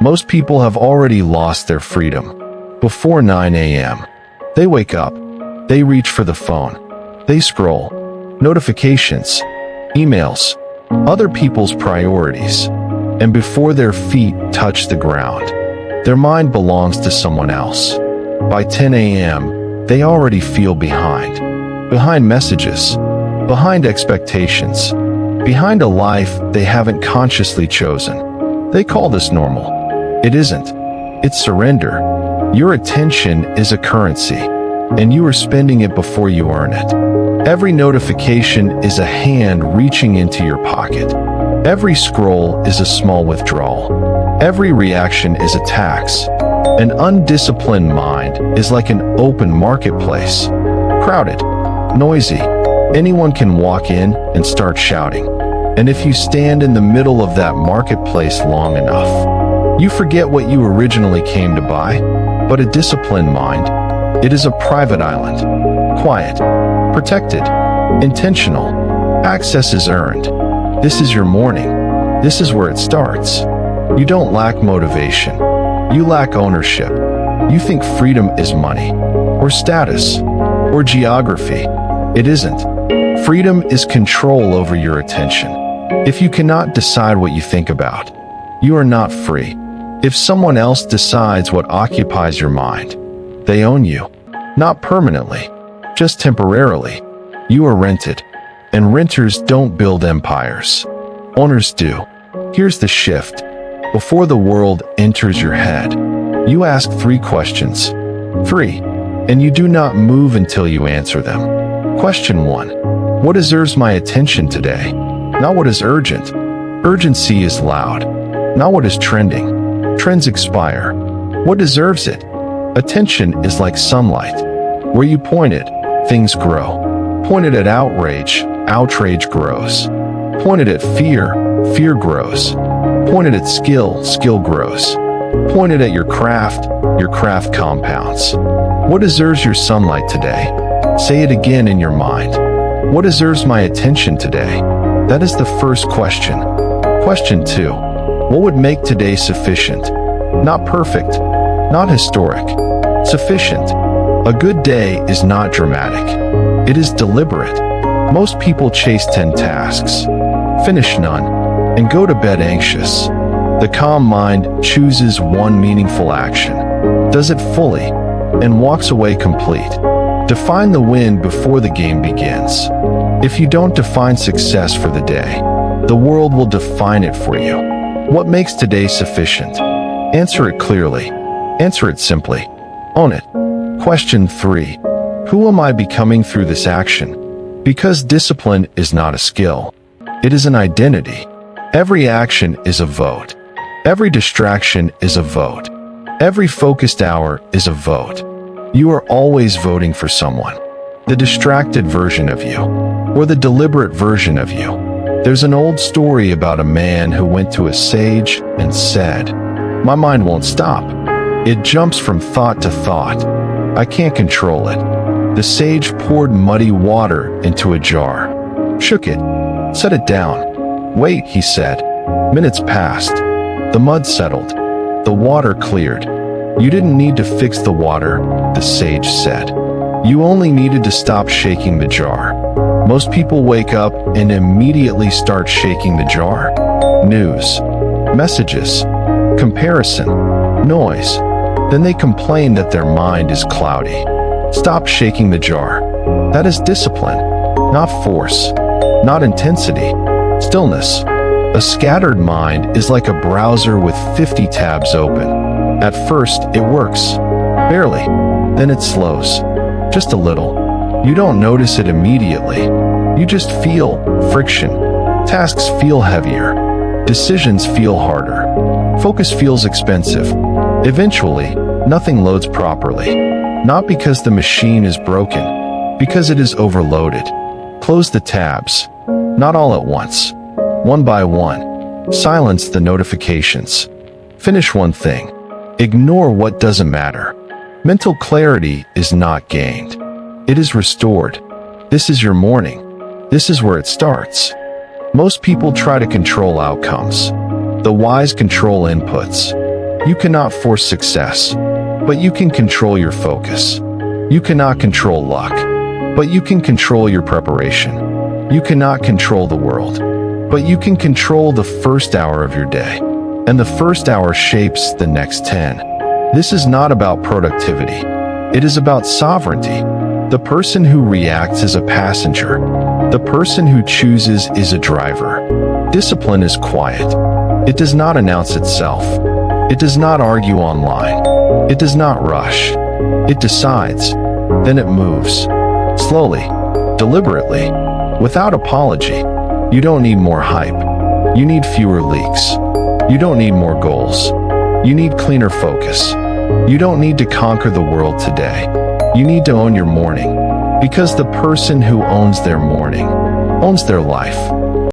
Most people have already lost their freedom before 9 a.m. They wake up, they reach for the phone, they scroll, notifications, emails, other people's priorities, and before their feet touch the ground, their mind belongs to someone else. By 10 a.m., they already feel behind messages, behind expectations, behind a life they haven't consciously chosen. They call this normal. It isn't. It's surrender. Your attention is a currency, and you are spending it before you earn it. Every notification is a hand reaching into your pocket. Every scroll is a small withdrawal. Every reaction is a tax. An undisciplined mind is like an open marketplace. Crowded, noisy. Anyone can walk in and start shouting. And if you stand in the middle of that marketplace long enough, you forget what you originally came to buy. But a disciplined mind, it is a private island. Quiet, protected, intentional. Access is earned. This is your morning. This is where it starts. You don't lack motivation. You lack ownership. You think freedom is money, or status, or geography. It isn't. Freedom is control over your attention. If you cannot decide what you think about, you are not free. If someone else decides what occupies your mind, they own you. Not permanently, just temporarily. You are rented, and renters don't build empires. Owners do. Here's the shift. Before the world enters your head, you ask 3 questions. 3. And you do not move until you answer them. Question 1. What deserves my attention today? Not what is urgent. Urgency is loud. Not what is trending. Trends expire. What deserves it? Attention is like sunlight. Where you point it, things grow. Point it at outrage, outrage grows. Point it at fear, fear grows. Point it at skill, skill grows. Point it at your craft compounds. What deserves your sunlight today? Say it again in your mind. What deserves my attention today? That is the first question. Question 2. What would make today sufficient? Not perfect, not historic. Sufficient. A good day is not dramatic. It is deliberate. Most people chase 10 tasks, finish none, and go to bed anxious. The calm mind chooses one meaningful action, does it fully, and walks away complete. Define the win before the game begins. If you don't define success for the day, the world will define it for you. What makes today sufficient? Answer it clearly. Answer it simply. Own it. Question 3. Who am I becoming through this action? Because discipline is not a skill. It is an identity. Every action is a vote. Every distraction is a vote. Every focused hour is a vote. You are always voting for someone. The distracted version of you, or the deliberate version of you. There's an old story about a man who went to a sage and said, "My mind won't stop. It jumps from thought to thought. I can't control it." The sage poured muddy water into a jar, shook it, set it down. "Wait," he said. Minutes passed. The mud settled. The water cleared. "You didn't need to fix the water," the sage said. "You only needed to stop shaking the jar." Most people wake up and immediately start shaking the jar. News, messages, comparison, noise. Then they complain that their mind is cloudy. Stop shaking the jar. That is discipline, not force, not intensity, stillness. A scattered mind is like a browser with 50 tabs open. At first, it works. Barely. Then it slows. Just a little. You don't notice it immediately. You just feel friction. Tasks feel heavier. Decisions feel harder. Focus feels expensive. Eventually, nothing loads properly. Not because the machine is broken, because it is overloaded. Close the tabs. Not all at once. One by one. Silence the notifications. Finish one thing. Ignore what doesn't matter. Mental clarity is not gained. It is restored. This is your morning. This is where it starts. Most people try to control outcomes. The wise control inputs. You cannot force success, but you can control your focus. You cannot control luck, but you can control your preparation. You cannot control the world, but you can control the first hour of your day. And the first hour shapes the next 10. This is not about productivity. It is about sovereignty. The person who reacts is a passenger. The person who chooses is a driver. Discipline is quiet. It does not announce itself. It does not argue online. It does not rush. It decides. Then it moves. Slowly, deliberately, without apology. You don't need more hype. You need fewer leaks. You don't need more goals. You need cleaner focus. You don't need to conquer the world today. You need to own your morning. Because the person who owns their morning owns their life.